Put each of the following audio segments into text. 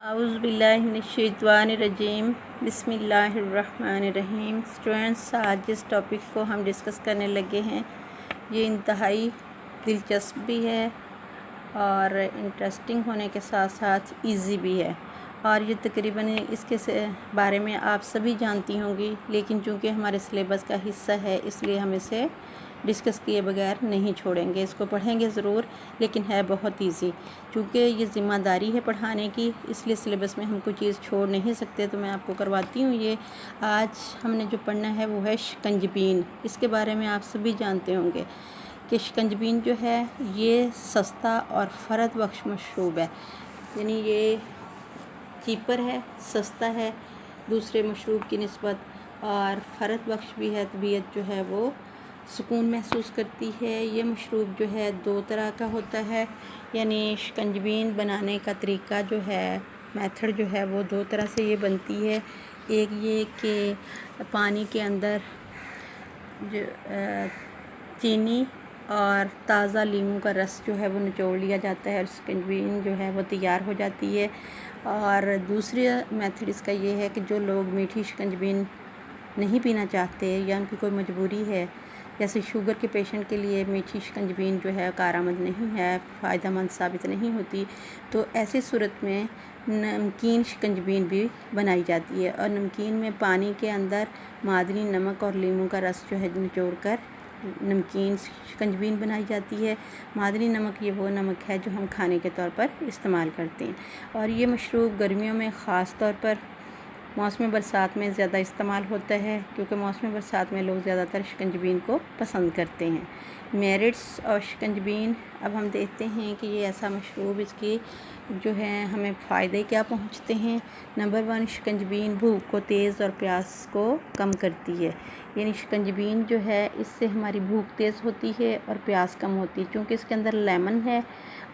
आउज़ुबिल्लाहिमिनश्शैतानिर्रजीम बिस्मिल्लाहिर्रहमानिर्रहीम। स्टूडेंट्स, आज जिस टॉपिक को हम डिस्कस करने लगे हैं ये इंतहाई दिलचस्प भी है और इंटरेस्टिंग होने के साथ साथ इजी भी है और ये तकरीबन इसके बारे में आप सभी जानती होंगी, लेकिन चूँकि हमारे सिलेबस का हिस्सा है इसलिए हम इसे डिस्कस किए बगैर नहीं छोड़ेंगे। इसको पढ़ेंगे ज़रूर, लेकिन है बहुत इजी। चूँकि ये ज़िम्मेदारी है पढ़ाने की, इसलिए सिलेबस में हम कोई चीज़ छोड़ नहीं सकते, तो मैं आपको करवाती हूँ। ये आज हमने जो पढ़ना है वो है शिकंजबीन। इसके बारे में आप सभी जानते होंगे कि शिकंजबीन जो है ये सस्ता और फ़रद बख्श मशरूब है, यानी ये चीपर है, सस्ता है दूसरे मशरूब की निस्बत और फ़रद बख्श भी है। तबीयत जो है वो सुकून महसूस करती है। ये मशरूब जो है दो तरह का होता है, यानी शिकंजबीन बनाने का तरीका जो है, मेथड जो है वो दो तरह से ये बनती है। एक ये कि पानी के अंदर जो चीनी और ताज़ा लीमू का रस जो है वो निचोड़ लिया जाता है और शिकंजबीन जो है वो तैयार हो जाती है। और दूसरी मेथड इसका ये है कि जो लोग मीठी शिकंजबीन नहीं पीना चाहते या उनकी कोई मजबूरी है, जैसे शुगर के पेशेंट के लिए मीठी शिकंजबीन जो है कारआमद नहीं है, फ़ायदेमंद साबित नहीं होती, तो ऐसी सूरत में नमकीन शिकंजबीन भी बनाई जाती है। और नमकीन में पानी के अंदर मादनी नमक और लीमू का रस जो है निचोड़ कर नमकीन शिकंजबीन बनाई जाती है। मादनी नमक ये वो नमक है जो हम खाने के तौर पर इस्तेमाल करते हैं और ये मशरूब गर्मियों में ख़ास तौर पर मौसम बरसात में ज़्यादा इस्तेमाल होता है, क्योंकि मौसम बरसात में लोग ज़्यादातर शिकंजबीन को पसंद करते हैं। मेरिट्स और शिकंजबीन, अब हम देखते हैं कि ये ऐसा मशरूब, इसकी जो है हमें फ़ायदे क्या पहुंचते हैं। नंबर 1, शिकंजबीन भूख को तेज़ और प्यास को कम करती है, यानी शिकंजबीन जो है इससे हमारी भूख तेज़ होती है और प्यास कम होती है। क्योंकि इसके अंदर लेमन है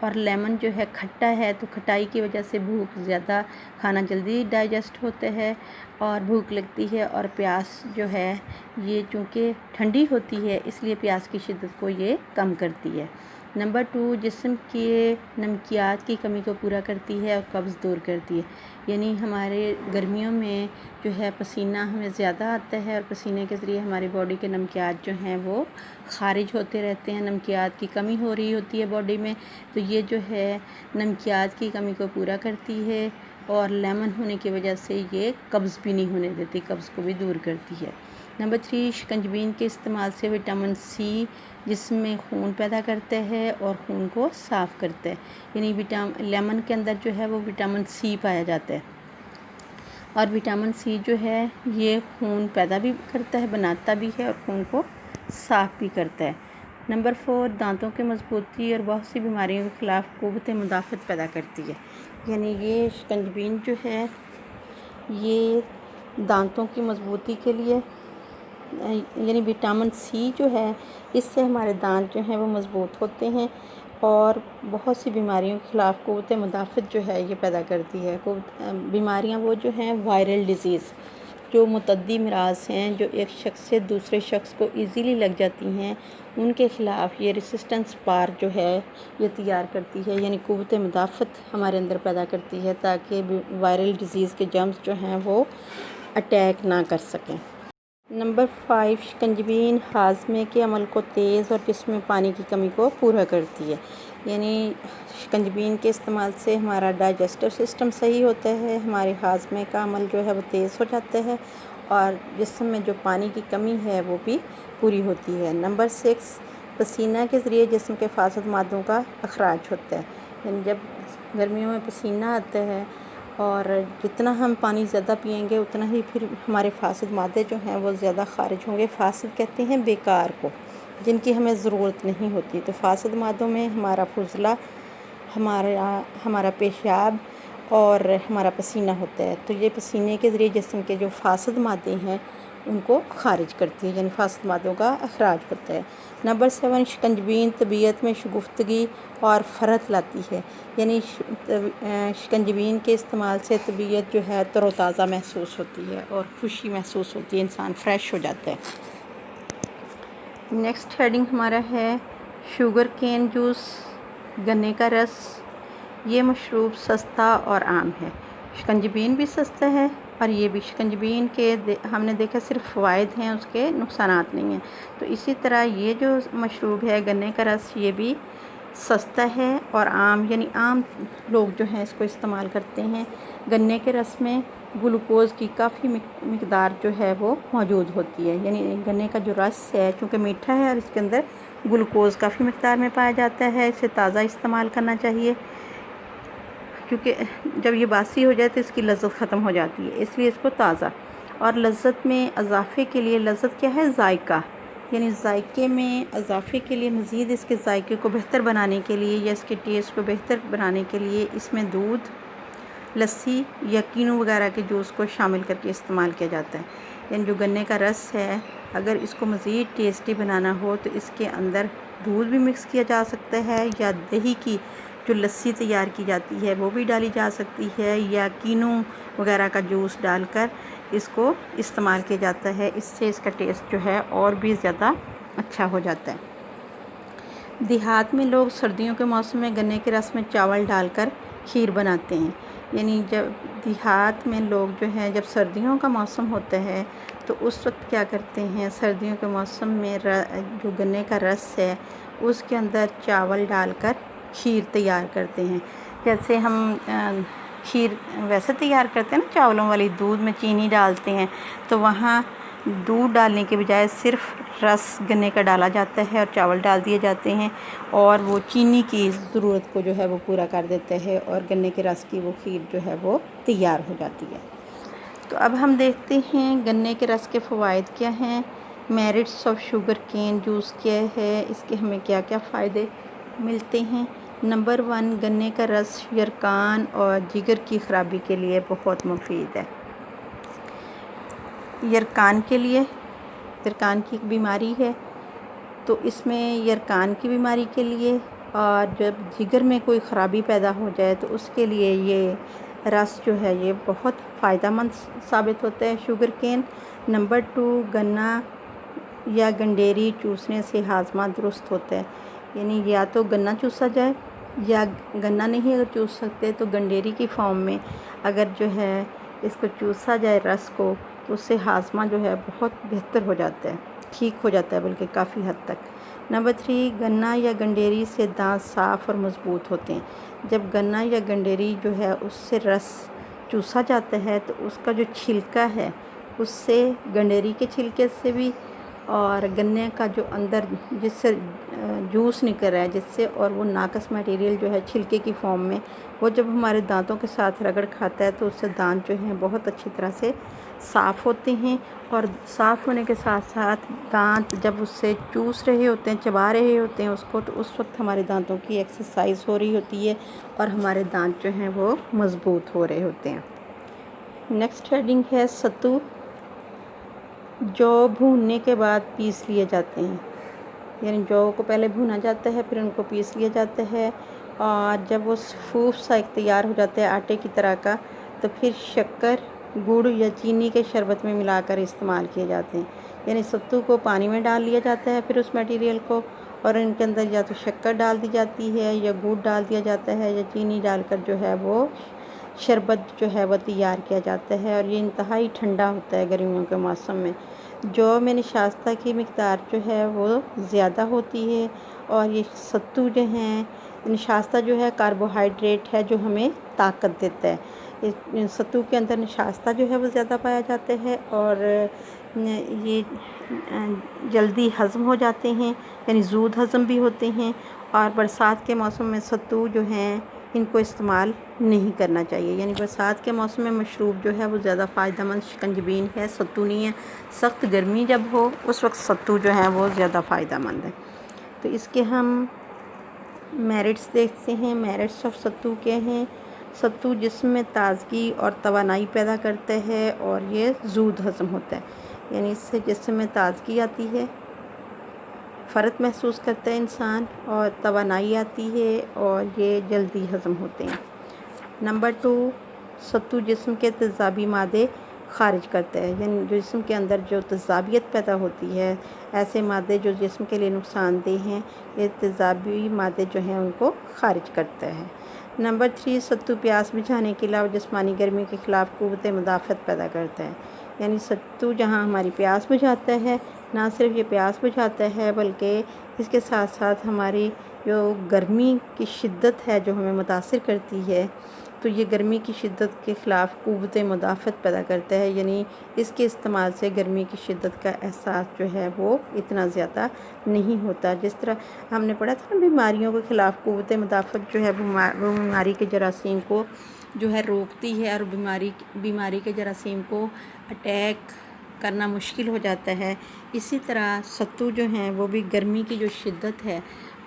और लेमन जो है खट्टा है, तो खटाई की वजह से भूख ज़्यादा, खाना जल्दी डाइजेस्ट होता है और भूख लगती है। और प्यास जो है ये चूँकि ठंडी होती है इसलिए प्यास की शिद्दत को ये कम करती है। नंबर 2, जिस्म के नमकियात की कमी को पूरा करती है और कब्ज़ दूर करती है, यानी हमारे गर्मियों में जो है पसीना हमें ज़्यादा आता है और पसीने के ज़रिए हमारी बॉडी के नमकियात जो हैं वो ख़ारिज होते रहते हैं। नमकियात की कमी हो रही होती है बॉडी में, तो ये जो है नमकियात की कमी को पूरा करती है और लेमन होने की वजह से ये कब्ज़ भी नहीं होने देती, कब्ज़ को भी दूर करती है। नंबर 3, शिकंजबीन के इस्तेमाल से विटामिन सी जिस्म में खून पैदा करता है और खून को साफ़ करता है, यानी लेमन के अंदर जो है वो विटामिन सी पाया जाता है और विटामिन सी जो है ये खून पैदा भी करता है, बनाता भी है और खून को साफ़ भी करता है। नंबर 4, दांतों की मजबूती और बहुत सी बीमारियों के ख़िलाफ़ क़ुव्वत मुदाफ़त पैदा करती है, यानी ये शिकंजबीन जो है ये दांतों की मजबूती के लिए, यानी विटामिन सी जो है इससे हमारे दांत जो हैं वो मज़बूत होते हैं और बहुत सी बीमारियों के ख़िलाफ़ क़ुव्वत मुदाफ़त जो है ये पैदा करती है। बीमारियां वो जो हैं वायरल डिज़ीज़, जो मुतअद्दी अमराज़ हैं जो एक शख्स से दूसरे शख्स को इजीली लग जाती हैं, उनके ख़िलाफ़ ये रेसिस्टेंस पार जो है ये तैयार करती है, यानी क़ुव्वत मुदाफ़त हमारे अंदर पैदा करती है ताकि वायरल डिज़ीज़ के जर्म्स जो हैं वो अटैक ना कर सकें। नंबर 5, शिकंजबीन हाज़मे के अमल को तेज़ और जिस्म में पानी की कमी को पूरा करती है, यानी शिकंजबीन के इस्तेमाल से हमारा डाइजेस्टिव सिस्टम सही होता है, हमारे हाज़मे का अमल जो है वो तेज़ हो जाता है और जिस्म में जो पानी की कमी है वो भी पूरी होती है। नंबर 6, पसीना के ज़रिए जिस्म के फासद मादों का अखराज होता है, यानी जब गर्मियों में पसीना आता है और जितना हम पानी ज़्यादा पिएंगे उतना ही फिर हमारे फासिद मादे जो हैं वो ज़्यादा ख़ारिज होंगे। फासिद कहते हैं बेकार को, जिनकी हमें ज़रूरत नहीं होती। तो फासिद मादों में हमारा फुजला, हमारा पेशाब और हमारा पसीना होता है, तो ये पसीने के ज़रिए जिस्म के जो फासिद मादे हैं उनको ख़ारिज करती है, यानी फासिद मादों का अखराज होता है। नंबर 7, शिकंजबीन तबीयत में शगुफ्तगी और फ़रत लाती है, यानी शिकंजबीन के इस्तेमाल से तबीयत जो है तरोताज़ा महसूस होती है और खुशी महसूस होती है, इंसान फ्रेश हो जाता है। नेक्स्ट हेडिंग हमारा है शुगर केन जूस, गन्ने का रस। ये मशरूब सस्ता और आम है, शिकंजबीन भी सस्ता है और ये भी शिकंजबीन के हमने देखा सिर्फ फ़वाइद हैं, उसके नुकसानात नहीं हैं। तो इसी तरह ये जो मशरूब है गन्ने का रस, ये भी सस्ता है और आम यानी आम लोग जो हैं इसको इस्तेमाल करते हैं। गन्ने के रस में ग्लूकोज़ की काफ़ी मिकदार जो है वो मौजूद होती है, यानी गन्ने का जो रस है चूँकि मीठा है और इसके अंदर ग्लूकोज़ काफ़ी मिकदार में पाया जाता है। इसे ताज़ा इस्तेमाल करना चाहिए, क्योंकि जब ये बासी हो जाए तो इसकी लज़्ज़त ख़त्म हो जाती है, इसलिए इसको ताज़ा। और लज़्ज़त में इजाफ़े के लिए, लज़्ज़त क्या है? ज़ायका, यानी ज़ायके में इजाफ़े के लिए, मज़ीद इसके ज़ायके को बेहतर बनाने के लिए या इसके टेस्ट को बेहतर बनाने के लिए इसमें दूध, लस्सी या कीनू वगैरह के जूस को शामिल करके इस्तेमाल किया जाता है। यानी जो गन्ने का रस है, अगर इसको मज़ीद टेस्टी बनाना हो तो इसके अंदर दूध भी मिक्स किया जा सकता है या दही की जो लस्सी तैयार की जाती है वो भी डाली जा सकती है, या कीनू वगैरह का जूस डालकर इसको इस्तेमाल किया जाता है। इससे इसका टेस्ट जो है और भी ज़्यादा अच्छा हो जाता है। देहात में लोग सर्दियों के मौसम में गन्ने के रस में चावल डालकर खीर बनाते हैं। यानी जब देहात में लोग जो हैं, जब सर्दियों का मौसम होता है तो उस वक्त क्या करते हैं, सर्दियों के मौसम में जो गन्ने का रस है उसके अंदर चावल डालकर खीर तैयार करते हैं। जैसे हम खीर वैसे तैयार करते हैं ना चावलों वाली, दूध में चीनी डालते हैं, तो वहाँ दूध डालने के बजाय सिर्फ रस गन्ने का डाला जाता है और चावल डाल दिए जाते हैं, और वो चीनी की ज़रूरत को जो है वो पूरा कर देता है और गन्ने के रस की वो खीर जो है वो तैयार हो जाती है। तो अब हम देखते हैं गन्ने के रस के फ़वाइद क्या हैं। Merits of sugar cane juice क्या है, इसके हमें क्या क्या फ़ायदे मिलते हैं। नंबर 1, गन्ने का रस यरकान और जिगर की ख़राबी के लिए बहुत मुफीद है। यरकान के लिए, यरकान की एक बीमारी है तो इसमें यरकान की बीमारी के लिए, और जब जिगर में कोई ख़राबी पैदा हो जाए तो उसके लिए ये रस जो है ये बहुत फ़ायदेमंद साबित होता है, शुगर केन। नंबर 2, गन्ना या गंडेरी चूसने से हाजमा दुरुस्त होता है। यानी या तो गन्ना चूसा जाए, या गन्ना नहीं अगर चूस सकते तो गंडेरी की फॉर्म में अगर जो है इसको चूसा जाए रस को, तो उससे हाजमा जो है बहुत बेहतर हो जाता है, ठीक हो जाता है बल्कि काफ़ी हद तक। नंबर 3, गन्ना या गंडेरी से दांत साफ़ और मज़बूत होते हैं। जब गन्ना या गंडेरी जो है उससे रस चूसा जाता है तो उसका जो छिलका है उससे, गंडेरी के छिलके से भी और गन्ने का जो अंदर जिससे जूस निकल रहा है जिससे, और वो नाकस मटेरियल जो है छिलके की फॉर्म में, वो जब हमारे दांतों के साथ रगड़ खाता है तो उससे दांत जो हैं बहुत अच्छी तरह से साफ़ होते हैं। और साफ़ होने के साथ साथ दांत जब उससे चूस रहे होते हैं, चबा रहे होते हैं उसको, तो उस वक्त हमारे दांतों की एक्सरसाइज हो रही होती है और हमारे दांत जो हैं वो मज़बूत हो रहे होते हैं। नेक्स्ट हेडिंग है सत्तू, जौ भूनने के बाद पीस लिए जाते हैं। यानी जौ को पहले भुना जाता है, फिर उनको पीस लिया जाता है, और जब वो फूफ सा एक तैयार हो जाता है आटे की तरह का, तो फिर शक्कर, गुड़ या चीनी के शरबत में मिलाकर इस्तेमाल किए जाते हैं। यानी सत्तू को पानी में डाल लिया जाता है फिर उस मटेरियल को, और इनके अंदर या तो शक्कर डाल दी जाती है या गुड़ डाल दिया जाता है या चीनी डालकर जो है वो शरबत जो है वह तैयार किया जाता है, और ये इंतहाई ठंडा होता है गर्मियों के मौसम में। जौ में निशास्ता की मिकदार जो है वो ज़्यादा होती है, और ये सत्तू जो हैं, निशास्ता जो है कार्बोहाइड्रेट है जो हमें ताकत देता है। सत्तू के अंदर निशास्ता जो है वो ज़्यादा पाया जाता है और ये जल्दी हज़म हो जाते हैं, यानी ज़ूद हज़म भी होते हैं। और बरसात के मौसम में सत्तू जो हैं इनको इस्तेमाल नहीं करना चाहिए। यानी बरसात के मौसम में मशरूब जो है वो ज़्यादा फ़ायदेमंद शिकंजबीन है, सत्तू नहीं है। सख्त गर्मी जब हो उस वक्त सत्तू जो है वो ज़्यादा फ़ायदेमंद है। तो इसके हम मेरिट्स देखते हैं। मेरिट्स ऑफ सत्तू क्या हैं? सत्तू जिस्म में ताज़गी और तवानाई पैदा करता है और ये ज़ूद हज़म होता है, यानी इससे जिस्म में ताज़गी आती है, फ़र्क महसूस करता है इंसान, और तवानाई आती है और ये जल्दी हज़म होते हैं। नंबर 2, सत्तू जिस्म के तेज़ाबी मादे ख़ारिज करता है, यानी जो जिस्म के अंदर जो तेज़ाबियत पैदा होती है, ऐसे मादे जो जिस्म के लिए नुकसानदेह हैं, ये तेज़ाबी मादे जो हैं उनको ख़ारिज करता है। नंबर 3, सत्तू प्यास बुझाने के अलावा जिस्मानी गर्मी के ख़िलाफ़ क़ुव्वत मुदाफ़अत पैदा करता है। यानी सत्तू जहाँ हमारी प्यास बुझाता है, ना सिर्फ ये प्यास बुझाता है बल्कि इसके साथ साथ हमारी जो गर्मी की शिद्दत है जो हमें मुतासिर करती है, तो ये गर्मी की शिद्दत के ख़िलाफ़ क़ुव्वत मुदाफ़अत पैदा करता है। यानी इसके इस्तेमाल से गर्मी की शिद्दत का एहसास जो है वो इतना ज़्यादा नहीं होता। जिस तरह हमने पढ़ा था ना, बीमारियों के ख़िलाफ़ क़ुव्वत मुदाफ़अत जो है वो बीमारी के जरासीम को जो है रोकती है और बीमारी के जरासीम को अटैक करना मुश्किल हो जाता है। इसी तरह सत्तू जो हैं वो भी गर्मी की जो शिद्दत है,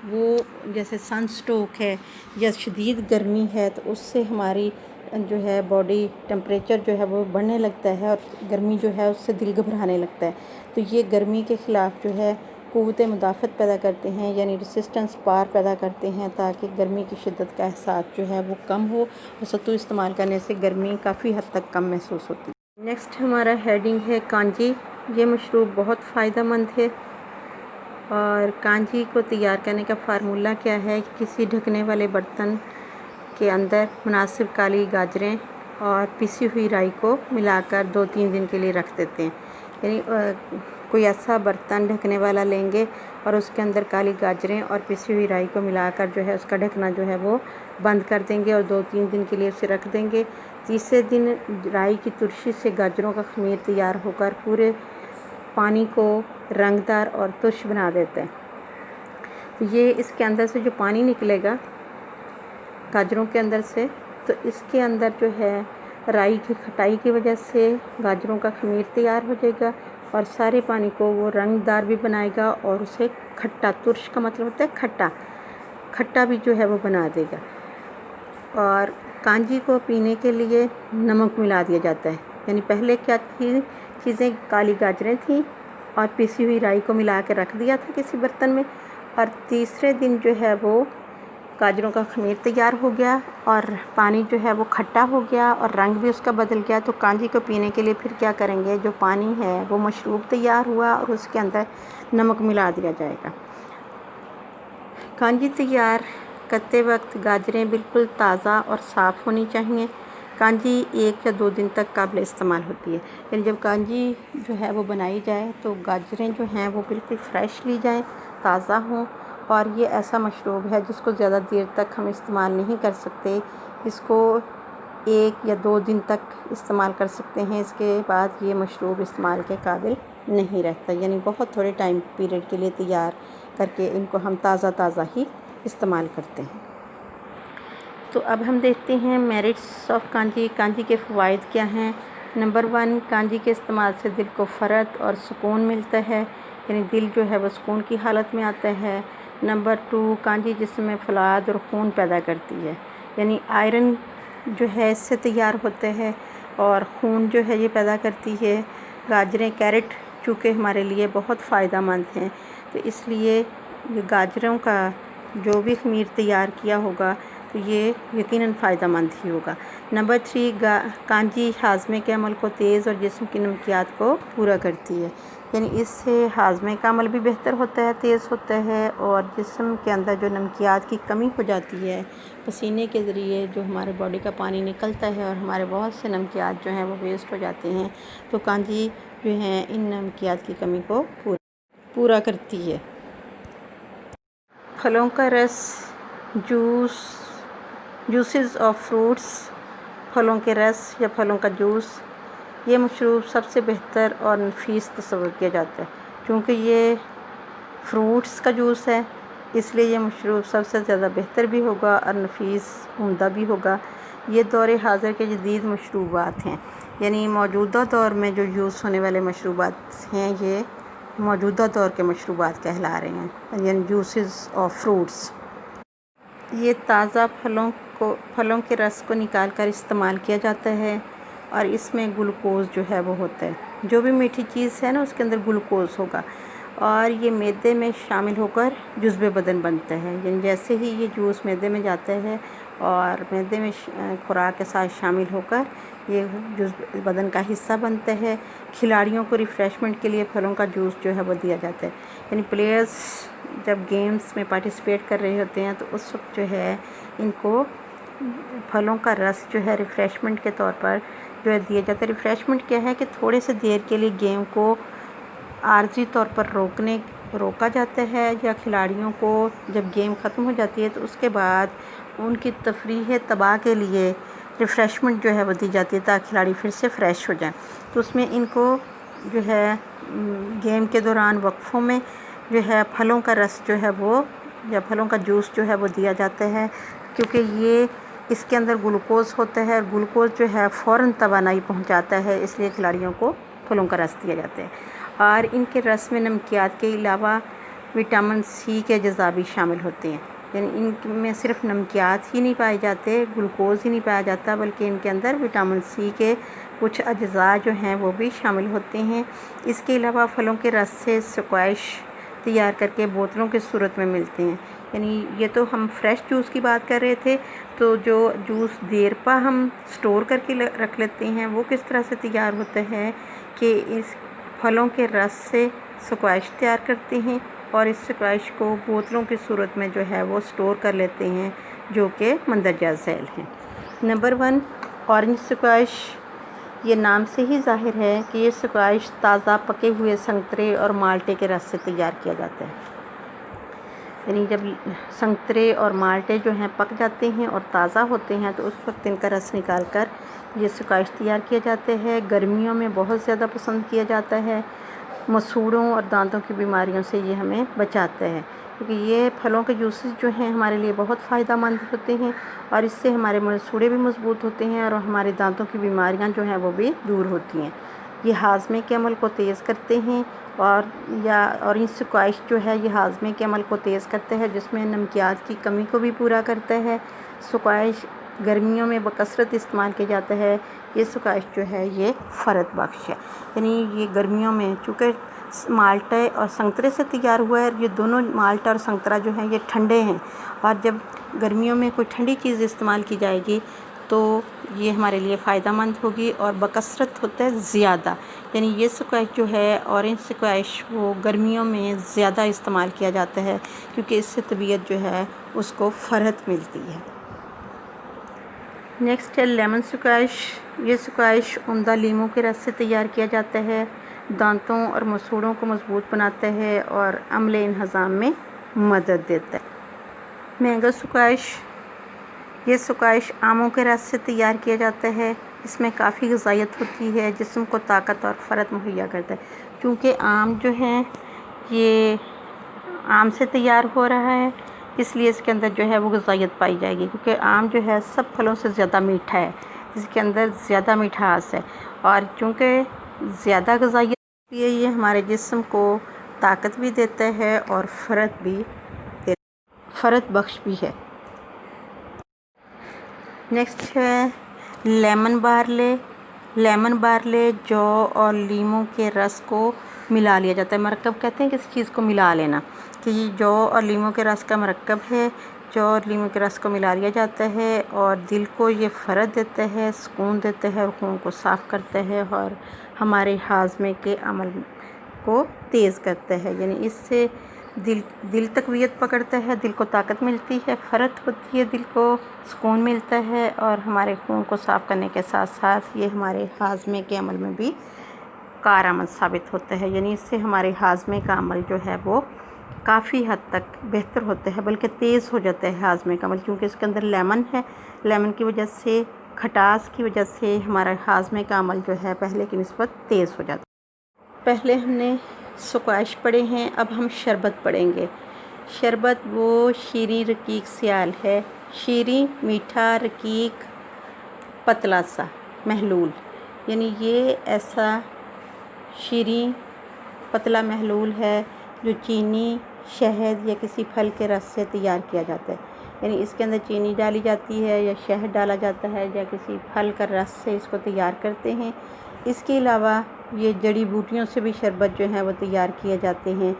वो जैसे सनस्ट्रोक है या शदीद गर्मी है, तो उससे हमारी जो है बॉडी टेम्परेचर जो है वो बढ़ने लगता है और गर्मी जो है उससे दिल घबराने लगता है। तो ये गर्मी के ख़िलाफ़ जो है क़ुव्वत मुदाफ़अत पैदा करते हैं, यानी रेसिस्टेंस पावर पैदा करते हैं, ताकि गर्मी की शिद्दत का एहसास जो है वो कम हो। और सत्तू इस्तेमाल करने से गर्मी काफ़ी हद तक कम महसूस होती है। नेक्स्ट हमारा हेडिंग है कांजी। ये मशरूब बहुत फ़ायदेमंद है। और कांजी को तैयार करने का फार्मूला क्या है? किसी ढकने वाले बर्तन के अंदर मुनासिब काली गाजरें और पिसी हुई राई को मिलाकर 2-3 दिन के लिए रख देते हैं। यानी कोई ऐसा बर्तन ढकने वाला लेंगे और उसके अंदर काली गाजरें और पिसी हुई राई को मिलाकर जो है उसका ढकना जो है वो बंद कर देंगे और 2-3 दिन के लिए उसे रख देंगे। तीसरे दिन राई की तुरशी से गाजरों का खमीर तैयार होकर पूरे पानी को रंगदार और तुर्श बना देते हैं। तो ये इसके अंदर से जो पानी निकलेगा गाजरों के अंदर से, तो इसके अंदर जो है राई की खटाई की वजह से गाजरों का खमीर तैयार हो जाएगा और सारे पानी को वो रंगदार भी बनाएगा और उसे खट्टा, तुर्श का मतलब होता है खट्टा, खट्टा भी जो है वो बना देगा। और कांजी को पीने के लिए नमक मिला दिया जाता है। यानी पहले क्या थी चीज़ें, काली गाजरें थी और पिसी हुई राई को मिला के रख दिया था किसी बर्तन में, और तीसरे दिन जो है वो गाजरों का खमीर तैयार हो गया और पानी जो है वो खट्टा हो गया और रंग भी उसका बदल गया। तो कांजी को पीने के लिए फिर क्या करेंगे, जो पानी है वो मशरूब तैयार हुआ और उसके अंदर नमक मिला दिया जाएगा। कांजी तैयार करते वक्त गाजरें बिल्कुल ताज़ा और साफ़ होनी चाहिए। कांजी 1 या 2 दिन तक काबिल इस्तेमाल होती है। यानी जब कांजी जो है वो बनाई जाए तो गाजरें जो हैं वो बिल्कुल फ़्रेश ली जाएँ, ताज़ा हों। और ये ऐसा मशरूब है जिसको ज़्यादा देर तक हम इस्तेमाल नहीं कर सकते। इसको 1 या 2 दिन तक इस्तेमाल कर सकते हैं, इसके बाद ये मशरूब इस्तेमाल के काबिल नहीं रहता। यानी बहुत थोड़े टाइम पीरियड के लिए तैयार करके इनको हम ताज़ा ही इस्तेमाल करते हैं। तो अब हम देखते हैं मेरिट्स ऑफ कांजी। कांजी के फ़वाइद क्या हैं? नंबर 1, कांजी के इस्तेमाल से दिल को फ़रत और सुकून मिलता है, यानी दिल जो है वो सुकून की हालत में आता है। नंबर 2, कांजी जिस्म में फलाद और खून पैदा करती है, यानी आयरन जो है इससे तैयार होता है और खून जो है ये पैदा करती है। गाजरें, कैरेट चूँकि हमारे लिए बहुत फ़ायदेमंद हैं, तो इसलिए ये गाजरों का जो भी खमीर तैयार किया होगा तो ये यकीनन फ़ायदेमंद ही होगा। नंबर 3, कांजी हाज़मे के अमल को तेज़ और जिस्म की नमकियात को पूरा करती है, यानी इससे हाज़मे का अमल भी बेहतर होता है, तेज़ होता है और जिस्म के अंदर जो नमकियात की कमी हो जाती है, पसीने के ज़रिए जो हमारे बॉडी का पानी निकलता है और हमारे बहुत से नमकियात जो हैं वो वेस्ट हो जाते हैं, तो कांजी जो है इन नमकियात की कमी को पूरा करती है। फलों का रस, जूसेस ऑफ फ्रूट्स, फलों के रस या फलों का जूस, ये मशरूब सबसे बेहतर और नफीस तस्वर किया जाता है। क्योंकि ये फ्रूट्स का जूस है, इसलिए ये मशरूब सबसे ज़्यादा बेहतर भी होगा और नफीस उम्दा भी होगा। ये दौर हाज़िर के जदीद मशरूबात हैं, यानी मौजूदा दौर में जो यूज़ होने वाले मशरूबात हैं, ये मौजूदा दौर के मशरूबात कहला रहे हैं, यानी जूसेस ऑफ फ्रूट्स। ये ताज़ा फलों के रस को निकाल कर इस्तेमाल किया जाता है और इसमें ग्लूकोज़ जो है वो होता है। जो भी मीठी चीज़ है ना उसके अंदर ग्लूकोज़ होगा और ये मैदे में शामिल होकर जुज़्व बदन बनता है। यानी जैसे ही ये जूस मैदे में जाता है और मैदे में खुराक के साथ शामिल होकर ये जूस बदन का हिस्सा बनता है। खिलाड़ियों को रिफ़्रेशमेंट के लिए फलों का जूस जो है वो दिया जाता है। यानी प्लेयर्स जब गेम्स में पार्टिसिपेट कर रहे होते हैं तो उस वक्त जो है इनको फलों का रस जो है रिफ़्रेशमेंट के तौर पर जो है दिया जाता है। रिफ़्रेशमेंट क्या है कि थोड़े से देर के लिए गेम को आर्जी तौर पर रोका जाता है, या खिलाड़ियों को जब गेम ख़त्म हो जाती है तो उसके बाद उनकी तफरीह तबाह के लिए रिफ़्रेशमेंट जो है वो दी जाती है ताकि खिलाड़ी फिर से फ़्रेश हो जाएं। तो उसमें इनको जो है गेम के दौरान वक्फ़ों में जो है फलों का रस जो है वो या फलों का जूस जो है वो दिया जाता है, क्योंकि ये इसके अंदर ग्लूकोज़ होता है और ग्लूकोज़ जो है फ़ौरन तवानाई पहुंचाता है, इसलिए खिलाड़ियों को फलों का रस दिया जाता है। और इनके रस में नमकियात के अलावा विटामिन सी के अज़ा भी शामिल होते हैं। यानी इनमें सिर्फ नमकियात ही नहीं पाए जाते, ग्लूकोज़ ही नहीं पाया जाता, बल्कि इनके अंदर विटामिन सी के कुछ अज़ा जो हैं वो भी शामिल होते हैं। इसके अलावा फलों के रस से स्क्वैश तैयार करके बोतलों की सूरत में मिलते हैं। यानी ये तो हम फ्रेश जूस की बात कर रहे थे, तो जो जूस देर पा हम स्टोर करके रख लेते हैं वो किस तरह से तैयार होता है कि इस फलों के रस से स्क्वैश तैयार करते हैं और इस स्क्वैश को बोतलों की सूरत में जो है वो स्टोर कर लेते हैं, जो कि मंदरजा झैल हैं। Number 1 orange squash. ये नाम से ही ज़ाहिर है कि ये स्क्वैश ताज़ा पके हुए संतरे और माल्टे के रस से तैयार किया जाता है। यानी जब संतरे और माल्टे जो हैं पक जाते हैं और ताज़ा होते हैं तो उस वक्त इनका रस निकाल कर ये स्क्वैश तैयार किया जाता है। गर्मियों में बहुत ज़्यादा पसंद किया जाता है। मसूड़ों और दांतों की बीमारियों से ये हमें बचाता है, क्योंकि ये फलों के जूसेस जो हैं हमारे लिए बहुत फ़ायदेमंद होते हैं और इससे हमारे मसूड़े भी मजबूत होते हैं और हमारे दांतों की बीमारियां जो हैं वो भी दूर होती हैं। ये हाजमे के अमल को तेज़ करते हैं और इन स्क्वैश जो है ये हाजमे के अमल को तेज़ करता है, जिसमें नमकियात की कमी को भी पूरा करता है। स्क्वैश गर्मियों में बकसरत इस्तेमाल किया जाता है। ये स्क्वैश जो है ये फ़रत बख्श है। यानी ये गर्मियों में चूँकि माल्टे और संतरे से तैयार हुआ है, ये दोनों माल्टा और संतरा जो हैं ये ठंडे हैं, और जब गर्मियों में कोई ठंडी चीज़ इस्तेमाल की जाएगी तो ये हमारे लिए फ़ायदेमंद होगी और बकसरत होता है ज़्यादा। यानी ये स्क्वैश जो है ऑरेंज स्क्वैश वो गर्मियों में ज़्यादा इस्तेमाल किया जाता है, क्योंकि इससे तबीयत जो है उसको फ़रहत मिलती है। नेक्स्ट है लेमन स्क्वैश। ये स्क्वैश उम्दा लीमू के रस से तैयार किया जाता है। दांतों और मसूड़ों को मजबूत बनाता है और अम्ल इंहज़ाम में मदद देता है। Mango squash. ये स्क्वैश आमों के रस से तैयार किया जाता है। इसमें काफ़ी ग़िज़ायत होती है, जिस्म को ताकत और फ़रत मुहैया करता है। चूँकि आम जो है ये आम से तैयार हो रहा है, इसलिए इसके अंदर जो है वो ग़िज़ायत पाई जाएगी, क्योंकि आम जो है सब फलों से ज़्यादा मीठा है, इसके अंदर ज़्यादा मिठास है और चूँकि ज़्यादा ग़िज़ायत ये हमारे जिस्म को ताकत भी देता है और फ़रत बख्श भी है। नेक्स्ट है लेमन बार्ले। लेमन बार्ले जौ और लीमू के रस को मिला लिया जाता है। मरकब कहते हैं किसी चीज़ को मिला लेना, कि ये जौ और लीमू के रस का मरकब है। जौ और लीमू के रस को मिला लिया जाता है और दिल को ये फ़रत देता है, सुकून देता है और खून को साफ़ करता है और हमारे हाजमे के अमल को तेज़ करता है। यानी इससे दिल तक़वियत पकड़ता है, दिल को ताकत मिलती है, फ़रत होती है, दिल को सुकून मिलता है और हमारे खून को साफ़ करने के साथ साथ ये हमारे हाजमे के अमल में भी कारआमद साबित होता है। यानी इससे हमारे हाजमे का अमल जो है वो काफ़ी हद तक बेहतर होता है, बल्कि तेज़ हो जाता है हाजमे का अमल, क्योंकि इसके अंदर लेमन है। लेमन की वजह से, खटास की वजह से हमारा हाजमे का अमल जो है पहले की निस्बत तेज़ हो जाता है। पहले हमने स्क्वैश पढ़े हैं, अब हम शरबत पढ़ेंगे। शरबत वो शीरी रकीक सियाल है। शीरी मीठा, रकीक पतला सा, महलूल। यानी ये ऐसा शीरी पतला महलूल है जो चीनी, शहद या किसी फल के रस से तैयार किया जाता है। यानी इसके अंदर चीनी डाली जाती है या शहद डाला जाता है या किसी फल का रस से इसको तैयार करते हैं। इसके अलावा ये जड़ी बूटियों से भी शरबत जो है वो तैयार किए जाते हैं।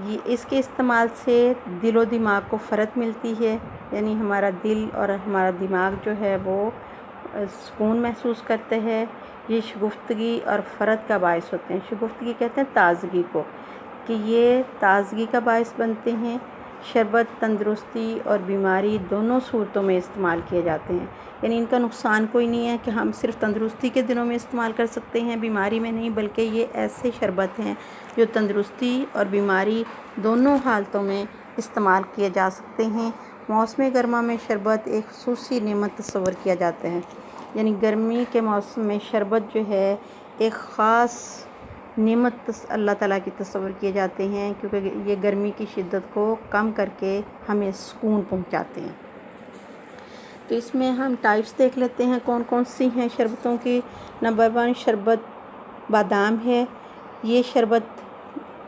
ये इसके इस्तेमाल से दिलो दिमाग को फ़रत मिलती है, यानी हमारा दिल और हमारा दिमाग जो है वो सुकून महसूस करते हैं। ये शगुफ्तगी और फ़रत का बायस होते हैं। शगुफ्तगी कहते हैं ताज़गी को, कि ये ताज़गी का बायस बनते हैं। शरबत तंदुरुस्ती और बीमारी दोनों सूरतों में इस्तेमाल किए जाते हैं, यानी इनका नुकसान कोई नहीं है कि हम सिर्फ तंदुरुस्ती के दिनों में इस्तेमाल कर सकते हैं, बीमारी में नहीं, बल्कि ये ऐसे शरबत हैं जो तंदुरुस्ती और बीमारी दोनों हालतों में इस्तेमाल किए जा सकते हैं। मौसम गर्मा में शरबत एक ख़ुसूसी नेमत तस्वर किया जाता है, यानी गर्मी के मौसम में शरबत जो है एक ख़ास नेमत अल्लाह ताला की तस्वर किए जाते हैं, क्योंकि ये गर्मी की शिद्दत को कम करके हमें सुकून पहुंचाते हैं। तो इसमें हम टाइप्स देख लेते हैं कौन कौन सी हैं शरबतों की। नंबर 1 शरबत बादाम है। ये शरबत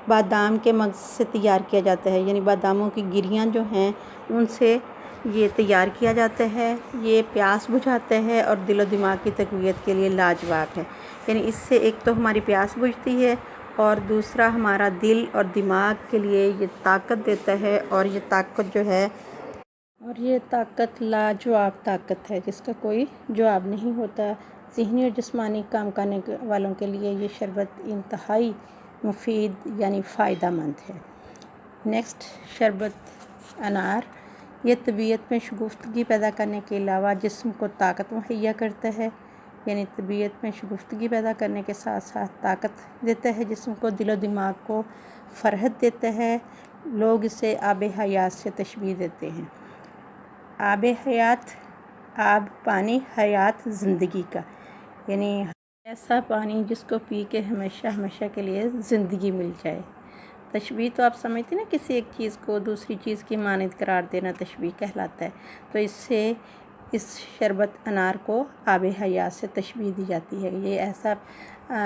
बादाम के मगज़ से तैयार किया जाता है, यानी बादामों की गिरियाँ जो हैं उनसे ये तैयार किया जाता है। ये प्यास बुझाता है और दिलो दिमाग की तक़वियत के लिए लाजवाब है, यानी इससे एक तो हमारी प्यास बुझती है और दूसरा हमारा दिल और दिमाग के लिए ये ताकत देता है। और ये ताकत लाजवाब ताकत है जिसका कोई जवाब नहीं होता। ज़हनी और जिस्मानी काम करने वालों के लिए ये शरबत इंतहाई मुफीद यानी फ़ायदा मंद है। नेक्स्ट शरबत अनार। ये तबीयत में शगुफ्तगी पैदा करने के अलावा जिस्म को ताकत मुहैया करता है, यानी तबीयत में शगुफ्तगी पैदा करने के साथ साथ ताकत देता है, जिस्म को दिलो दिमाग को फ़रहत देता है। लोग इसे आब हयात से तशबीह देते हैं। आब हयात, आब पानी, हयात ज़िंदगी का, यानी ऐसा पानी जिसको पी के हमेशा हमेशा के लिए ज़िंदगी मिल जाए। तशबीह तो आप समझते ना, किसी एक चीज़ को दूसरी चीज़ की मानद करार देना तशबीह कहलाता है। तो इससे इस शरबत अनार को आब हयात से तशबीह दी जाती है। ये ऐसा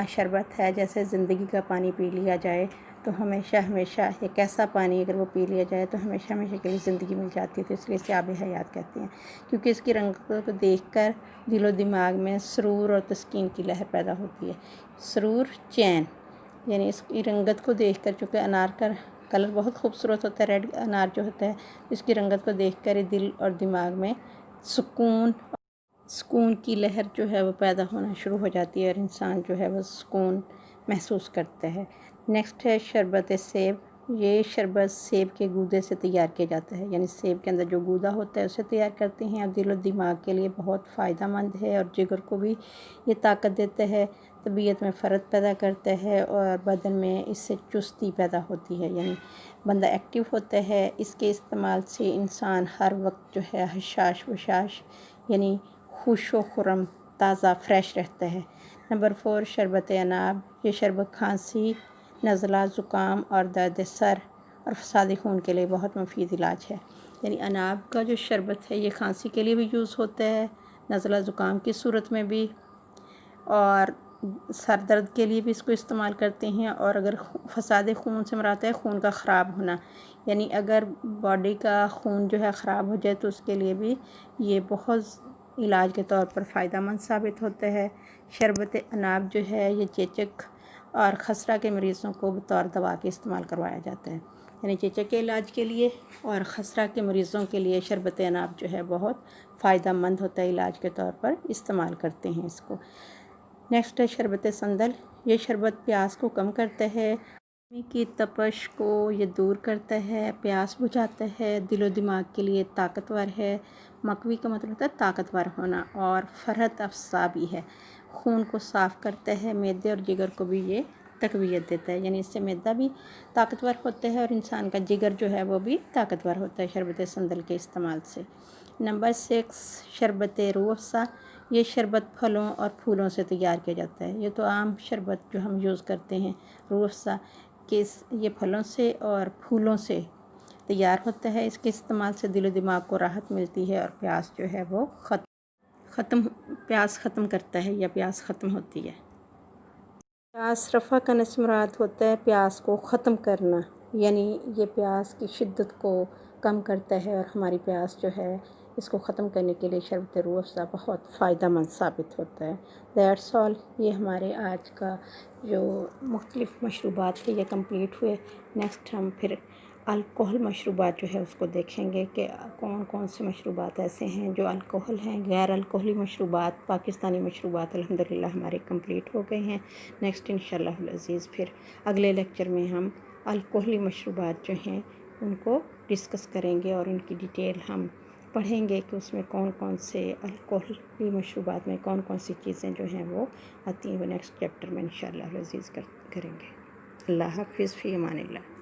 शरबत है जैसे ज़िंदगी का पानी पी लिया जाए तो हमेशा हमेशा, एक ऐसा पानी अगर वो पी लिया जाए तो हमेशा हमेशा के लिए ज़िंदगी मिल जाती है। तो इसलिए इसे आब हयात कहते हैं, क्योंकि इसकी रंगत को देखकर दिलो दिमाग में सुरूर और तस्कीन की लहर पैदा होती है। सुरूर, चैन, यानी इसकी रंगत को देखकर, चूँकि अनार का कलर बहुत खूबसूरत होता है, रेड अनार जो होता है, इसकी रंगत को देखकर दिल और दिमाग में सुकून की लहर जो है वो पैदा होना शुरू हो जाती है और इंसान जो है वो सुकून महसूस करता है। नेक्स्ट है शरबत सेब। ये शरबत सेब के गूदे से तैयार किया जाता है, यानी सेब के अंदर जो गूदा होता है उसे तैयार करते हैं। और दिल और दिमाग के लिए बहुत फ़ायदा मंद है और जिगर को भी ये ताकत देता है, तबीयत में फ़र्क पैदा करता है और बदन में इससे चुस्ती पैदा होती है, यानी बंदा एक्टिव होता है। इसके इस्तेमाल से इंसान हर वक्त जो है हशाश वशाश, यानी खुश व खुर्रम, ताज़ा फ्रेश रहता है। नंबर 4 शरबत अनाब। ये शरबत खांसी, नज़ला, ज़ुकाम और दर्द सर और फसादी खून के लिए बहुत मुफीद इलाज है। यानी अनाब का जो शरबत है ये खांसी के लिए भी यूज़ होता है, नज़ला ज़ुकाम की सूरत में भी, और सर दर्द के लिए भी इसको इस्तेमाल करते हैं। और अगर फसाद खून से मराता है खून का ख़राब होना, यानी अगर बॉडी का खून जो है ख़राब हो जाए तो उसके लिए भी ये बहुत इलाज के तौर पर फ़ायदा मंद साबित होता है। शरबत अनाब जो है ये चेचक और खसरा के मरीज़ों को बतौर दवा के इस्तेमाल करवाया जाता है, यानी चेचक के इलाज के लिए और खसरा के मरीज़ों के लिए शरबत अनाब जो है बहुत फ़ायदा मंद होता है, इलाज के तौर पर इस्तेमाल करते हैं इसको। नेक्स्ट है शरबत संदल। ये शरबत प्यास को कम करता है, की तपश को ये दूर करता है, प्यास बुझाता है, दिलो दिमाग के लिए ताकतवर है। मकवी का मतलब होता है ताकतवर होना, और फ़रहत अफ़ज़ा भी है, खून को साफ़ करता है, मैदे और जिगर को भी ये तक़वियत देता है, यानी इससे मैदा भी ताकतवर होता है और इंसान का जिगर जो है वो भी ताकतवर होता है शरबत संदल के इस्तेमाल से। नंबर 6 शरबत रूह अफ़ज़ा। ये शरबत फलों और फूलों से तैयार किया जाता है। ये तो आम शरबत जो हम यूज़ करते हैं रूह अफ़ज़ा के, ये फलों से और फूलों से तैयार होता है। इसके इस्तेमाल से दिलो दिमाग को राहत मिलती है और प्यास जो है वो प्यास ख़त्म करता है या प्यास ख़त्म होती है। प्यास रफ़ा का से मुराद होता है प्यास को ख़त्म करना, यानी ये प्यास की शिद्दत को कम करता है और हमारी प्यास जो है इसको ख़त्म करने के लिए शरबत रूह अफ़ज़ा बहुत फ़ायदेमंद साबित होता है। That's all. ये हमारे आज का जो मुख्तलिफ़ मशरूबात थे ये कंप्लीट हुए। नेक्स्ट हम फिर अल्कोहल मशरूबात जो है उसको देखेंगे कि कौन कौन से मशरूबात ऐसे हैं जो अल्कोहल हैं। गैर अल्कोहली मशरूबात, पाकिस्तानी मशरूबात अल्हम्दुलिल्लाह हमारे कंप्लीट हो गए हैं। नेक्स्ट इंशाअल्लाह अज़ीज़ फिर अगले लेक्चर में हम अल्कोहली मशरूबात जो हैं उनको डिस्कस करेंगे और उनकी डिटेल हम पढ़ेंगे कि उसमें कौन कौन से अल्कोहली मशरूबात में कौन कौन सी चीज़ें जो हैं वो आती हैं। वो नेक्स्ट चैप्टर में इंशाअल्लाह अज़ीज़ करेंगे। अल्लाह हाफ़िज़, फ़ी अमानिल्लाह।